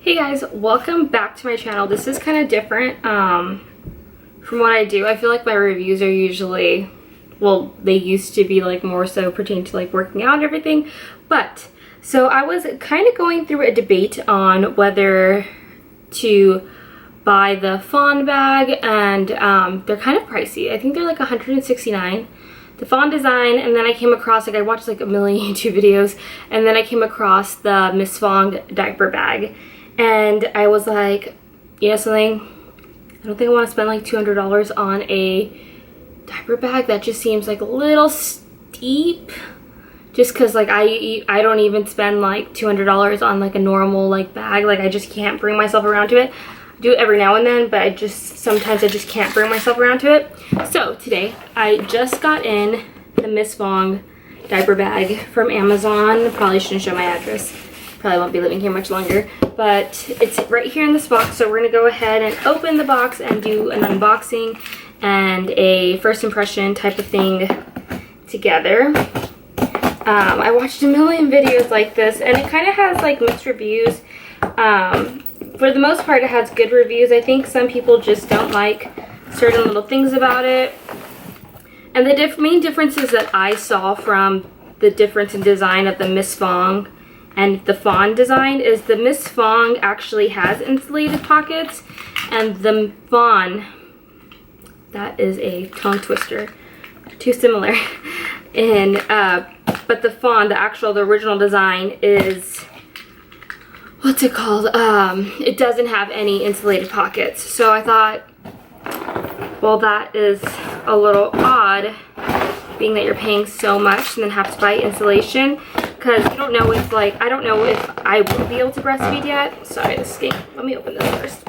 Hey guys, welcome back to my channel. This is kind of different from what I do. I feel like my reviews are usually, well, they used to be like more so pertaining to like working out and everything. But so I was kind of going through a debate on whether to buy the Fong bag, and they're kind of pricey. I think they're like $169. The Fong design, and then I came across, like I watched like a million YouTube videos, and then I came across the Miss Fong diaper bag. And I was like, you know something, I don't think I want to spend like $200 on a diaper bag. That just seems like a little steep. Just because like I don't even spend like $200 on like a normal like bag. Like I just can't bring myself around to it. I do it every now and then, but sometimes I just can't bring myself around to it. So today I just got in the Miss Fong diaper bag from Amazon. Probably shouldn't show my address. Probably won't be living here much longer, but it's right here in this box. So we're gonna go ahead and open the box and do an unboxing and a first impression type of thing together. I watched a million videos like this, and it kind of has like mixed reviews. For the most part, it has good reviews. I think some people just don't like certain little things about it. And the main differences that I saw from the difference in design of the Miss Fong and the Fong design is the Miss Fong actually has insulated pockets, and the Fong, that is a tongue twister, too similar. And but the Fong, the original design is, what's it called? It doesn't have any insulated pockets. So I thought, well, that is a little odd, being that you're paying so much and then have to buy insulation. Because you don't know if, like, I don't know if I will be able to breastfeed yet. Sorry, this stinks. Let me open this first.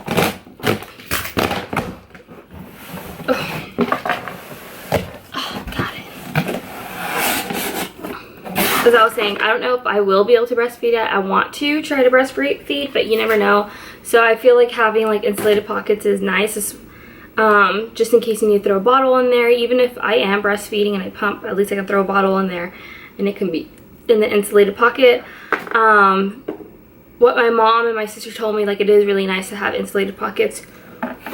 Oh, got it. As I was saying, I don't know if I will be able to breastfeed yet. I want to try to breastfeed, but you never know. So I feel like having, like, insulated pockets is nice. Just in case you need to throw a bottle in there. Even if I am breastfeeding and I pump, at least I can throw a bottle in there and it can be in the insulated pocket. What my mom and my sister told me, like, it is really nice to have insulated pockets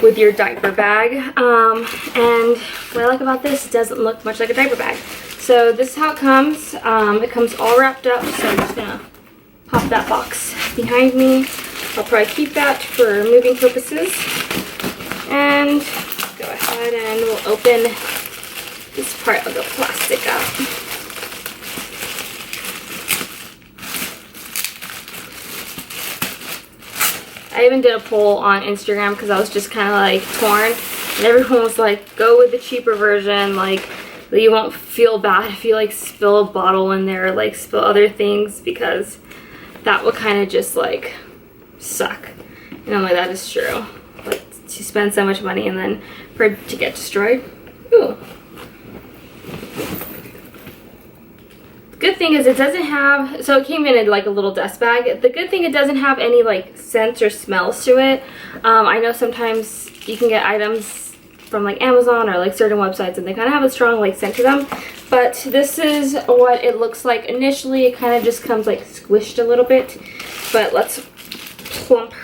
with your diaper bag. And what I like about this, it doesn't look much like a diaper bag. So this is how it comes. It comes all wrapped up, so I'm just gonna pop that box behind me. I'll probably keep that for moving purposes. And go ahead and we'll open this part of the plastic up. I even did a poll on Instagram because I was just kind of like torn, and everyone was like, go with the cheaper version, like you won't feel bad if you like spill a bottle in there, or like spill other things, because that would kind of just like suck. And I'm like, that is true. Like, to spend so much money and then for it to get destroyed. Ooh. Good thing is it doesn't have, so it came in like a little dust bag. The good thing, it doesn't have any like scents or smells to it. I know sometimes you can get items from like Amazon or like certain websites and they kind of have a strong like scent to them, but this is what it looks like initially. It kind of just comes like squished a little bit, but let's plump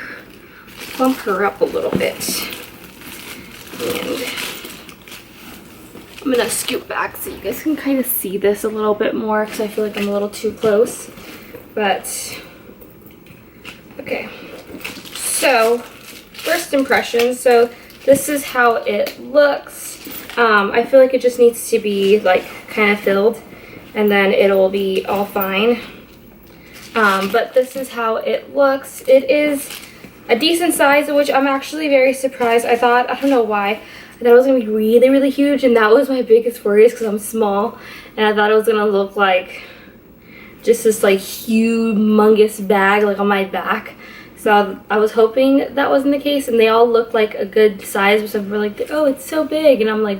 her up a little bit. And I'm gonna scoot back so you guys can kind of see this a little bit more, because I feel like I'm a little too close. But okay, so first impressions. So this is how it looks. I feel like it just needs to be like kind of filled, and then it'll be all fine. But this is how it looks. It is a decent size, which I'm actually very surprised. I don't know why. I thought it was going to be really, really huge, and that was my biggest worry, because I'm small, and I thought it was going to look like just this like humongous bag like on my back. So I was hoping that wasn't the case, and they all look like a good size, but some were like, oh, it's so big, and I'm like,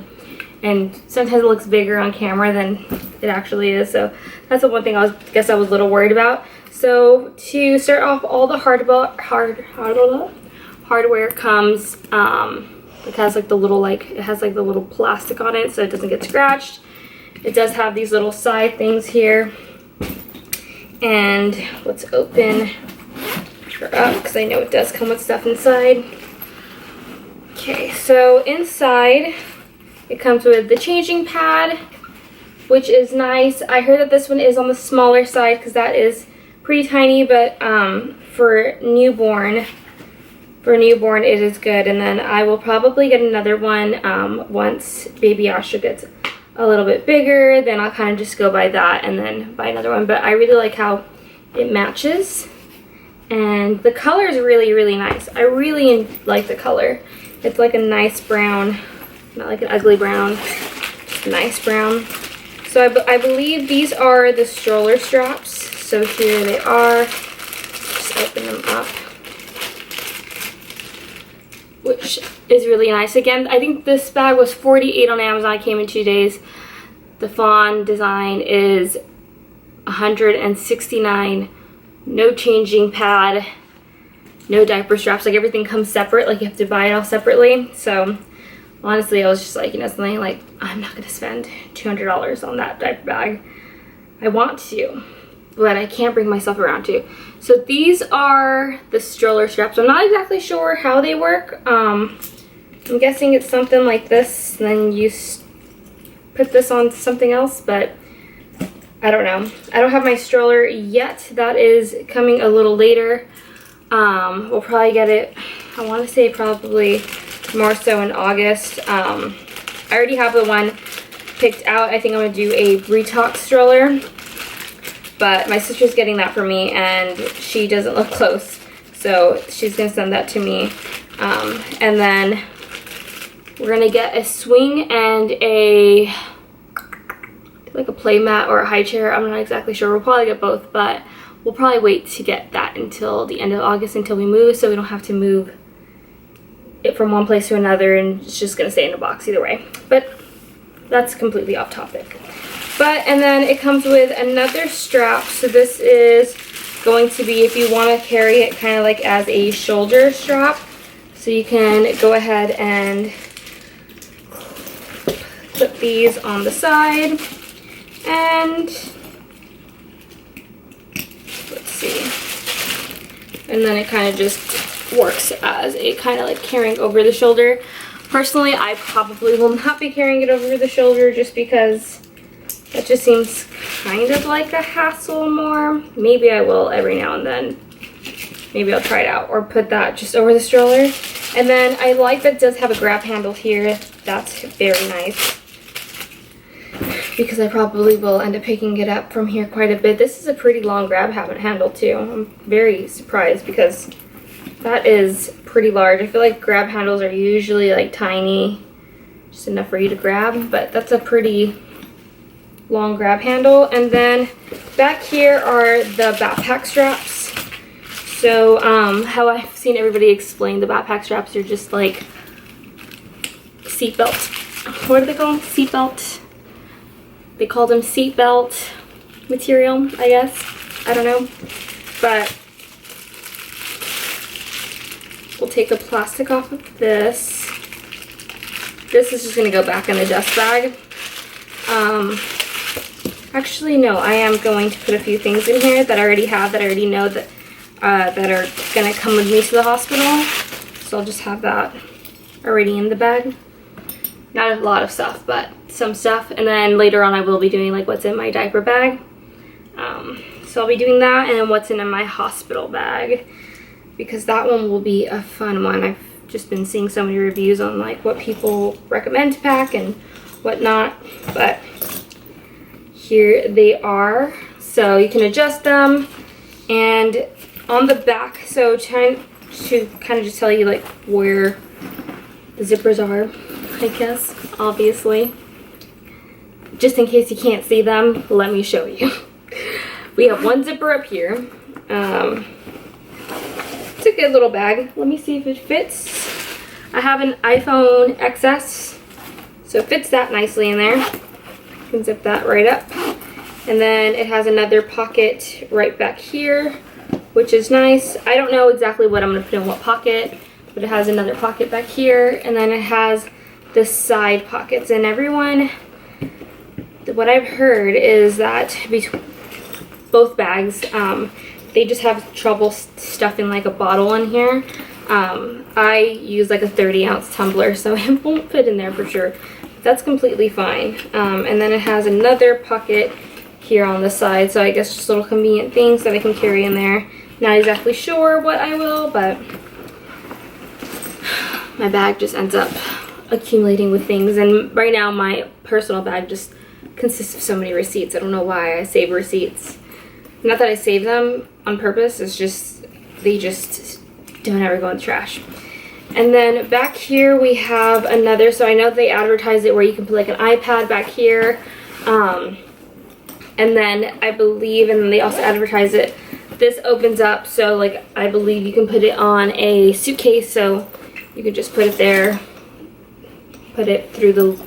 and sometimes it looks bigger on camera than it actually is. So that's the one thing I guess I was a little worried about. So to start off, all the hardware comes, it has like the little plastic on it so it doesn't get scratched. It does have these little side things here, and let's open her up because I know it does come with stuff inside. Okay, so inside it comes with the changing pad, which is nice. I heard that this one is on the smaller side because that is pretty tiny, but for newborn it is good. And then I will probably get another one once baby Asha gets a little bit bigger. Then I'll kind of just go by that and then buy another one. But I really like how it matches, and the color is really, really nice. I really like the color. It's like a nice brown, not like an ugly brown, just a nice brown. So I believe these are the stroller straps. So here they are. Just open them up, which is really nice. Again, I think this bag was $48 on Amazon. It came in 2 days. The fawn design is $169. No changing pad, no diaper straps. Like everything comes separate. Like you have to buy it all separately. So honestly, I was just like, you know, something like, I'm not gonna spend $200 on that diaper bag. I want to, but I can't bring myself around to. So these are the stroller straps. I'm not exactly sure how they work. I'm guessing it's something like this, and then you put this on something else, but I don't know. I don't have my stroller yet. That is coming a little later. We'll probably get it, I want to say probably more so in August. I already have the one picked out. I think I'm going to do a Retox stroller. But my sister's getting that for me, and she doesn't look close. So she's going to send that to me. And then we're going to get a swing and like a play mat or a high chair. I'm not exactly sure. We'll probably get both, but we'll probably wait to get that until the end of August until we move, so we don't have to move it from one place to another, and it's just gonna stay in a box either way. But that's completely off topic. And then it comes with another strap. So this is going to be if you want to carry it kind of like as a shoulder strap. So you can go ahead and put these on the side, and let's see, and then it kind of just works as a kind of like carrying over the shoulder. Personally, I probably will not be carrying it over the shoulder just because that just seems kind of like a hassle more. Maybe I will every now and then. Maybe I'll try it out or put that just over the stroller. And then I like that it does have a grab handle here. That's very nice, because I probably will end up picking it up from here quite a bit. This is a pretty long grab handle too. I'm very surprised because that is pretty large. I feel like grab handles are usually like tiny, just enough for you to grab, but that's a pretty long grab handle. And then back here are the backpack straps. So how I've seen everybody explain the backpack straps are just like seatbelt. What do they call them? Seatbelt. They call them seatbelt material, I guess. I don't know. But we'll take the plastic off of this. This is just going to go back in the dust bag. Actually, no, I am going to put a few things in here that I already have, that I already know that that are going to come with me to the hospital. So I'll just have that already in the bag. Not a lot of stuff, but some stuff. And then later on I will be doing like what's in my diaper bag. So I'll be doing that, and then what's in my hospital bag, because that one will be a fun one. I've just been seeing so many reviews on like what people recommend to pack and whatnot. But here they are. So you can adjust them, and on the back, so trying to kind of just tell you like where the zippers are, I guess, obviously. Just in case you can't see them, let me show you. We have one zipper up here. It's a good little bag. Let me see if it fits. I have an iPhone XS, so it fits that nicely in there. You can zip that right up. And then it has another pocket right back here, which is nice. I don't know exactly what I'm going to put in what pocket, but it has another pocket back here, and then it has the side pockets. And everyone, what I've heard is that between both bags, they just have trouble stuffing like a bottle in here. I use like a 30-ounce tumbler, so it won't fit in there for sure. That's completely fine. And then it has another pocket here on the side, so I guess just little convenient things that I can carry in there. Not exactly sure what I will, but my bag just ends up accumulating with things, and right now my personal bag just consists of so many receipts. I don't know why I save receipts. Not that I save them on purpose, it's just they just don't ever go in the trash. And then back here we have another, so I know they advertise it where you can put like an iPad back here, and then I believe, and then they also advertise it, this opens up, so like I believe you can put it on a suitcase, so you can just put it there, put it through the,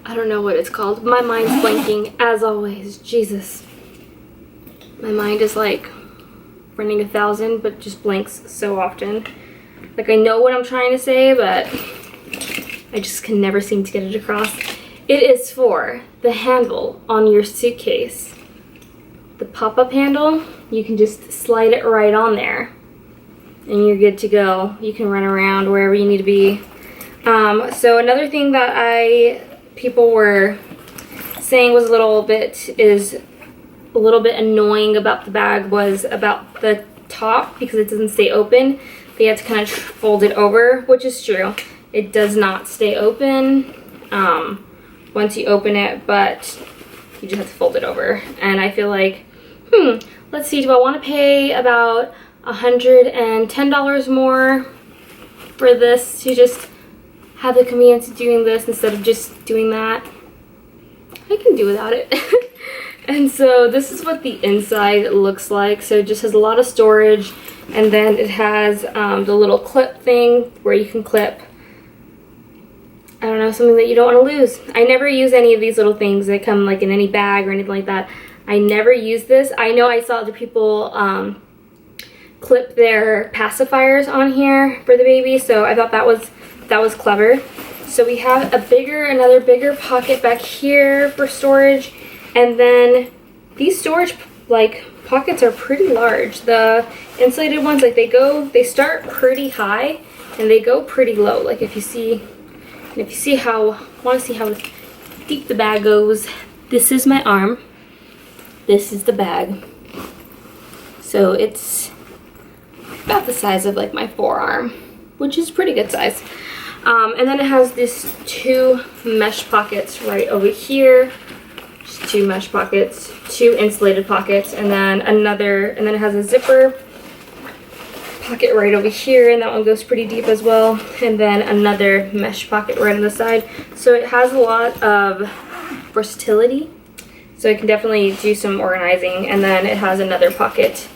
I don't know what it's called. My mind's blanking as always. Jesus. My mind is like running 1,000, but just blanks so often. Like I know what I'm trying to say, but I just can never seem to get it across. It is for the handle on your suitcase. The pop-up handle, you can just slide it right on there and you're good to go. You can run around wherever you need to be. So another thing that people were saying was a little bit annoying about the bag was about the top, because it doesn't stay open. They had to kind of fold it over, which is true. It does not stay open once you open it, but you just have to fold it over. And I feel like, let's see, do I want to pay about $110 more for this to just have the convenience of doing this instead of just doing that? I can do without it. And so this is what the inside looks like. So it just has a lot of storage, and then it has the little clip thing where you can clip, I don't know, something that you don't want to lose. I never use any of these little things that come like in any bag or anything like that. I never use this. I know I saw other people clip their pacifiers on here for the baby, so I thought that was clever. So we have another bigger pocket back here for storage. And then these storage like pockets are pretty large. The insulated ones, like they start pretty high and they go pretty low. Like if you see want to see how deep the bag goes, this is my arm. This is the bag. So it's about the size of like my forearm, which is pretty good size. And then it has these 2 mesh pockets right over here. 2 mesh pockets, 2 insulated pockets, and then it has a zipper pocket right over here, and that one goes pretty deep as well, and then another mesh pocket right on the side. So it has a lot of versatility, so it can definitely do some organizing. And then it has another pocket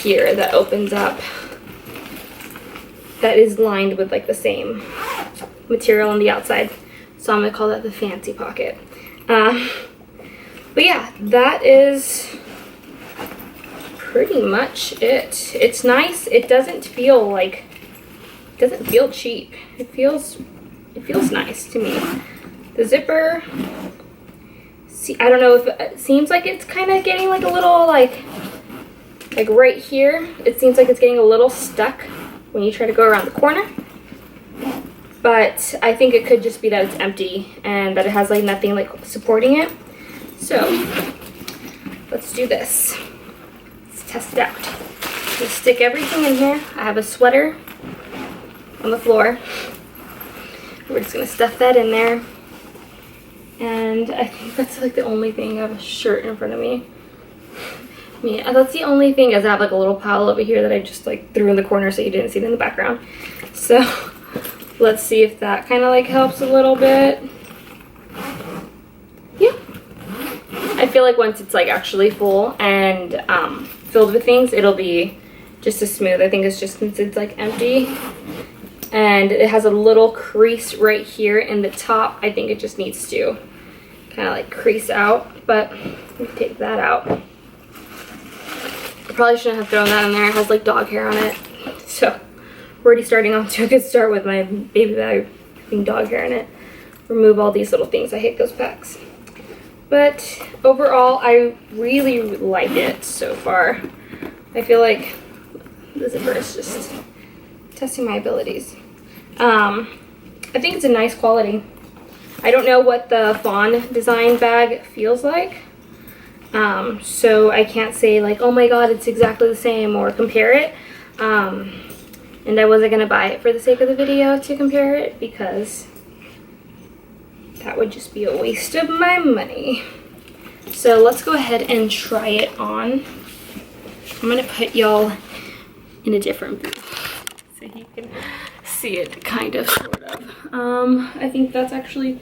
here that opens up that is lined with like the same material on the outside, so I'm gonna call that the fancy pocket. But yeah, that is pretty much it. It's nice. It doesn't feel cheap. It feels nice to me. The zipper, see, I don't know if it seems like it's kind of getting like a little like right here. It seems like it's getting a little stuck when you try to go around the corner. But I think it could just be that it's empty and that it has like nothing like supporting it. So let's do this. Let's test it out. Just stick everything in here. I have a sweater on the floor. We're just gonna stuff that in there. And I think that's like the only thing. I have a shirt in front of me. Yeah, that's the only thing, is I have like a little pile over here that I just like threw in the corner so you didn't see it in the background. So let's see if that kind of like helps a little bit. Yeah. I feel like once it's like actually full and filled with things, it'll be just as smooth. I think it's just since it's like empty and it has a little crease right here in the top. I think it just needs to kind of like crease out, but let me take that out. I probably shouldn't have thrown that in there. It has like dog hair on it. So we're already starting off to a good start with my baby bag having dog hair in it. Remove all these little things. I hate those packs. But overall, I really like it so far. I feel like the zipper is just testing my abilities. I think it's a nice quality. I don't know what the Fawn design bag feels like. So I can't say like, oh my god, it's exactly the same, or compare it. And I wasn't gonna buy it for the sake of the video to compare it, because that would just be a waste of my money. So let's go ahead and try it on. I'm gonna put y'all in a different view so you can see it kind of, sort of. I think that's actually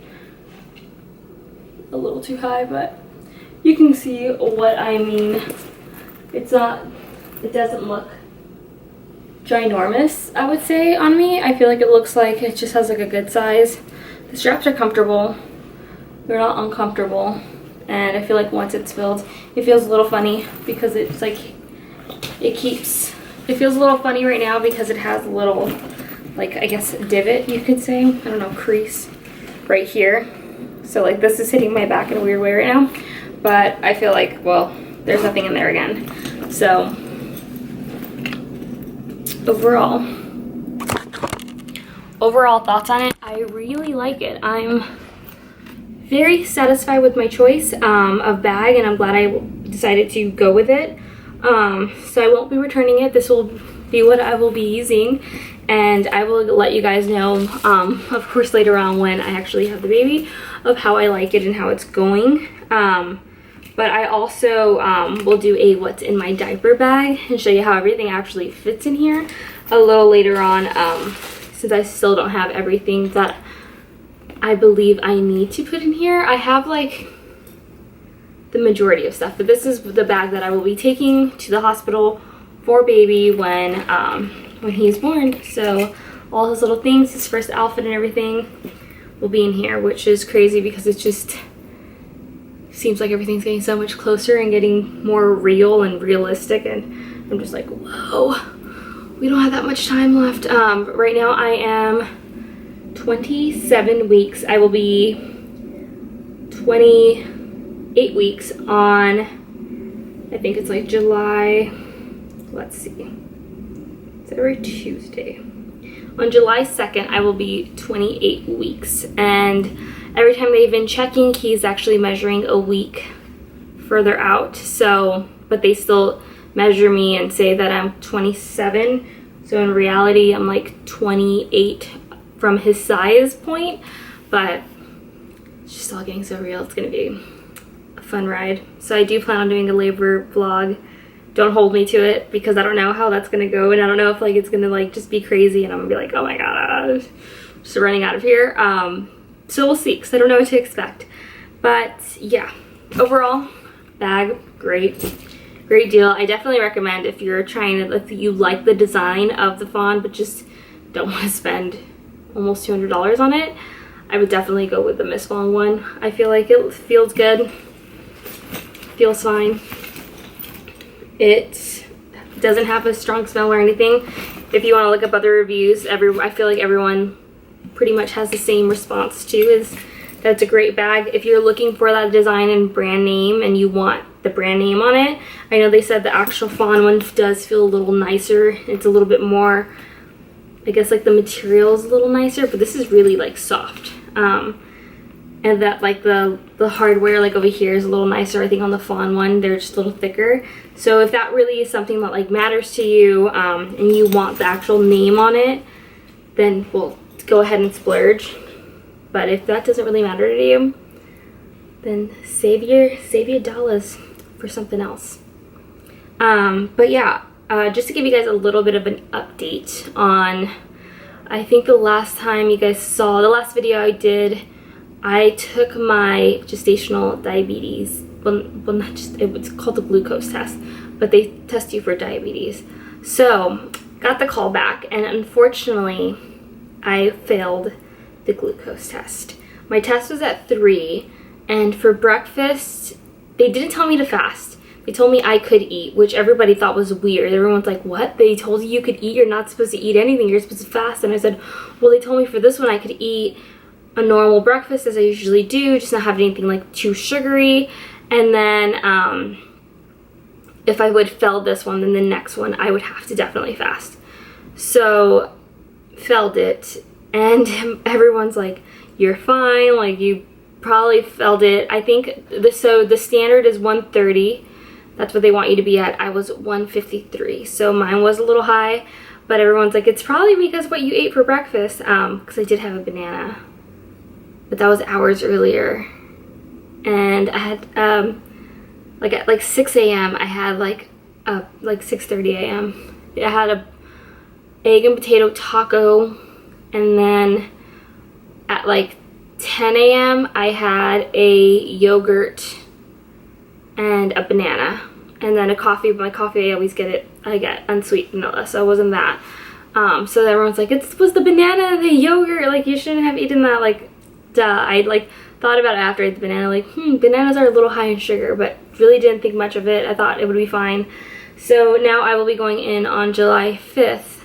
a little too high, but you can see what I mean. It doesn't look ginormous, I would say, on me. I feel like it looks like it just has like a good size. The straps are comfortable. They're not uncomfortable. And I feel like once it's filled, it feels a little funny because it's like, it feels a little funny right now because it has a little, like, I guess divot, you could say. I don't know, crease right here. So like this is hitting my back in a weird way right now. But I feel like, well, there's nothing in there again. So overall thoughts on it, I really like it. I'm very satisfied with my choice of bag, and I'm glad I decided to go with it. So I won't be returning it. This will be what I will be using, and I will let you guys know, of course, later on when I actually have the baby, of how I like it and how it's going. But I also will do a what's in my diaper bag and show you how everything actually fits in here a little later on, since I still don't have everything that I believe I need to put in here. I have like the majority of stuff, but this is the bag that I will be taking to the hospital for baby when he's born. So all his little things, his first outfit and everything will be in here, which is crazy because it just seems like everything's getting so much closer and getting more real and realistic, and I'm just like, whoa, we don't have that much time left. Right now I am 27 weeks. I will be 28 weeks on, I think it's like July, let's see, it's every Tuesday. On July 2nd, I will be 28 weeks, and every time they've been checking, he's actually measuring a week further out. So, but they still measure me and say that I'm 27. So in reality, I'm like 28 from his size point, but it's just all getting so real. It's gonna be a fun ride. So I do plan on doing a labor vlog. Don't hold me to it because I don't know how that's gonna go, and I don't know if like it's gonna like just be crazy and I'm gonna be like, oh my god, just running out of here. So we'll see, because I don't know what to expect. But yeah, overall, bag, great deal. I definitely recommend if you're trying to, if you like the design of the Fawn but just don't want to spend almost $200 on it, I would definitely go with the Miss Fong one. I feel like it feels good, feels fine. It doesn't have a strong smell or anything. If you want to look up other reviews, I feel like everyone pretty much has the same response too, is that it's a great bag. If you're looking for that design and brand name and you want the brand name on it, I know they said the actual Fawn one does feel a little nicer. It's a little bit more, I guess like the material is a little nicer, but this is really like soft. And that like the hardware like over here is a little nicer. I think on the Fawn one, they're just a little thicker. So if that really is something that like matters to you, and you want the actual name on it, then we'll go ahead and splurge. But if that doesn't really matter to you, then save your dollars for something else. But yeah, just to give you guys a little bit of an update on, I think the last time you guys saw, the last video I did, I took my gestational diabetes, well not just, it was called the glucose test, but they test you for diabetes. So, got the call back, and unfortunately, I failed the glucose test. My test was at 3, and for breakfast, they didn't tell me to fast. They told me I could eat, which everybody thought was weird. Everyone's like, what? They told you could eat? You're not supposed to eat anything. You're supposed to fast. And I said, well, they told me for this one I could eat a normal breakfast as I usually do, just not have anything like too sugary. And then if I would fail this one, then the next one I would have to definitely fast. So failed it, and everyone's like, you're fine, like you probably failed it. I think the standard is 130. That's what they want you to be at. I was 153, so mine was a little high, but everyone's like, it's probably because what you ate for breakfast, because I did have a banana, but that was hours earlier. And I had like at like 6 a.m. I had like 6:30 a.m. I had a egg and potato taco, and then at like 10 a.m. I had a yogurt and a banana, and then a coffee. My coffee, I get unsweet vanilla, so it wasn't that. So everyone's like, it was the banana, the yogurt, like you shouldn't have eaten that, like duh. I like thought about it after I ate the banana, like bananas are a little high in sugar, but really didn't think much of it. I thought it would be fine. So now I will be going in on July 5th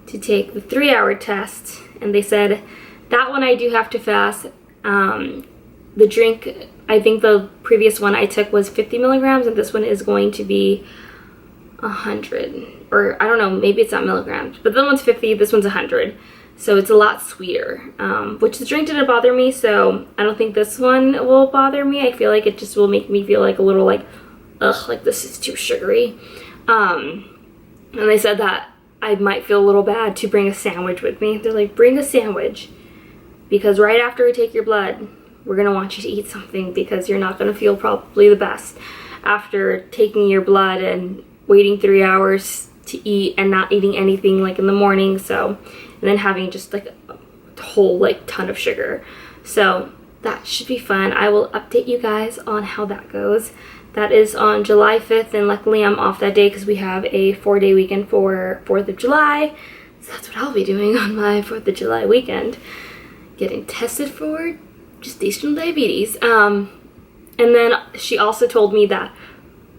to take the 3-hour test, and they said that one I do have to fast. The drink, I think the previous one I took was 50 milligrams, and this one is going to be 100, or I don't know, maybe it's not milligrams, but the one's 50, this one's 100. So it's a lot sweeter, which the drink didn't bother me, so I don't think this one will bother me. I feel like it just will make me feel like a little like, ugh, like this is too sugary. And they said that I might feel a little bad to bring a sandwich with me. They're like, bring a sandwich, because right after we take your blood, we're gonna want you to eat something, because you're not gonna feel probably the best after taking your blood and waiting 3 hours to eat and not eating anything like in the morning. So, and then having just like a whole like ton of sugar. So that should be fun. I will update you guys on how that goes. That is on July 5th, and luckily I'm off that day because we have a 4-day weekend for 4th of July. So that's what I'll be doing on my 4th of July weekend. Getting tested for gestational diabetes. And then she also told me that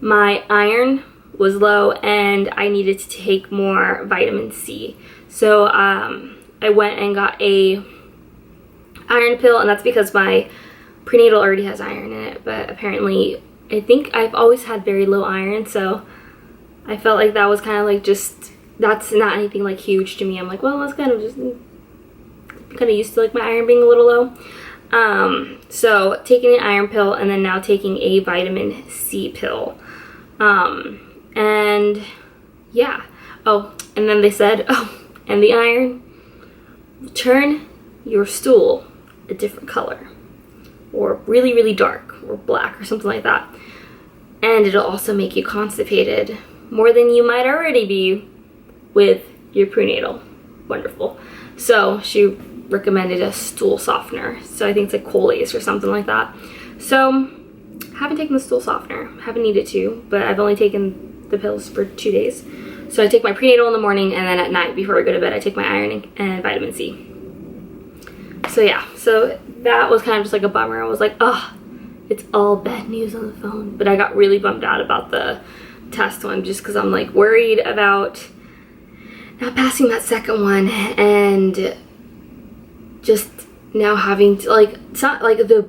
my iron was low and I needed to take more vitamin C. So I went and got a iron pill, and that's because my prenatal already has iron in it, but apparently I think I've always had very low iron, so I felt like that was kind of like just, that's not anything like huge to me. I'm like, well, that's kind of just kind of used to like my iron being a little low. So taking an iron pill, and then now taking a vitamin C pill. And yeah. Oh, and then they said, oh, and the iron will turn your stool a different color, or really, really dark, or black, or something like that. And it'll also make you constipated more than you might already be with your prenatal. Wonderful. So she recommended a stool softener. So I think it's like Colace or something like that. So haven't taken the stool softener, haven't needed to, but I've only taken the pills for 2 days. So I take my prenatal in the morning, and then at night before I go to bed I take my iron and vitamin C. So yeah, so that was kind of just like a bummer. I was like, oh, it's all bad news on the phone. But I got really bummed out about the test one, just because I'm like worried about not passing that second one, and just now having to, like, it's not like the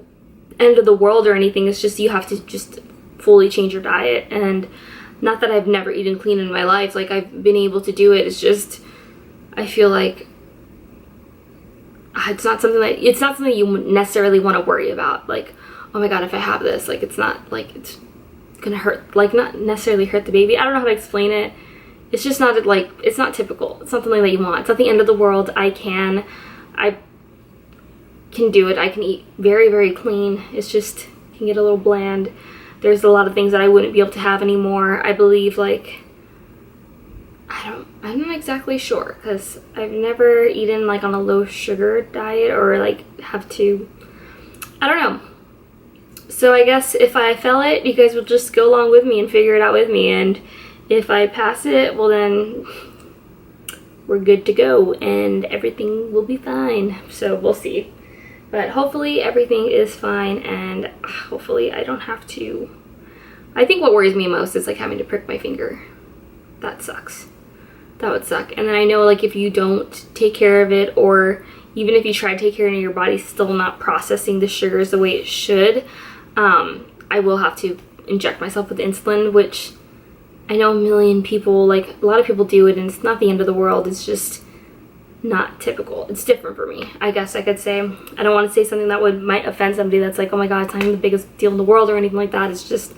end of the world or anything, it's just you have to just fully change your diet. And not that I've never eaten clean in my life, like I've been able to do it, it's just I feel like it's not something you necessarily want to worry about, like, oh my god, if I have this, like, it's not like it's gonna hurt, like, not necessarily hurt the baby. I don't know how to explain it. It's just not like, it's not typical. It's not something that you want. It's not the end of the world. I can do it. I can eat very, very clean. It's just can get a little bland. There's a lot of things that I wouldn't be able to have anymore. I believe, like, I'm not exactly sure, because I've never eaten like on a low sugar diet, or like have to, I don't know. So I guess if I fail it, you guys will just go along with me and figure it out with me, and if I pass it, well then we're good to go and everything will be fine. So we'll see. But hopefully everything is fine, and hopefully I don't have to. I think what worries me most is like having to prick my finger. That sucks. That would suck. And then I know, like, if you don't take care of it, or even if you try to take care of your body, still not processing the sugars the way it should, I will have to inject myself with insulin, which I know a million people, like a lot of people do it, and it's not the end of the world. It's just not typical. It's different for me, I guess I could say. I don't want to say something that might offend somebody that's like, oh my god, it's not even the biggest deal in the world or anything like that. It's just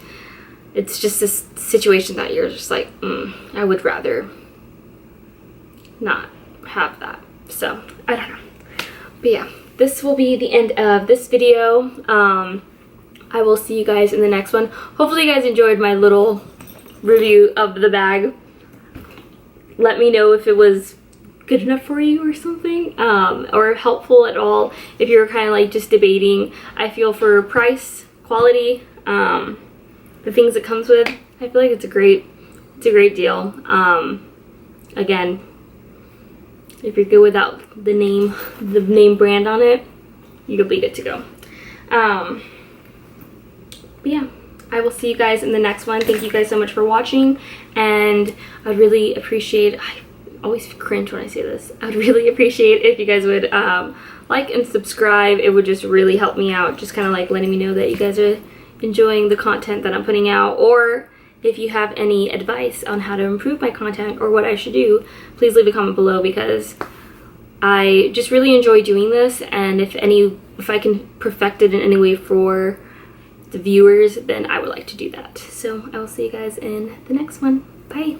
this situation that you're just like, I would rather not have that. So I don't know, but yeah, this will be the end of this video. I will see you guys in the next one. Hopefully you guys enjoyed my little review of the bag. Let me know if it was good enough for you or something, or helpful at all if you're kind of like just debating. I feel for price, quality, the things it comes with, I feel like it's a great deal. Again, if you're good without the name brand on it, you'll be good to go. But yeah, I will see you guys in the next one. Thank you guys so much for watching, and I'd really appreciate, I always cringe when I say this, I'd really appreciate if you guys would like and subscribe. It would just really help me out, just kind of like letting me know that you guys are enjoying the content that I'm putting out, or if you have any advice on how to improve my content or what I should do, please leave a comment below, because I just really enjoy doing this, and if I can perfect it in any way for the viewers, then I would like to do that. So I will see you guys in the next one. Bye.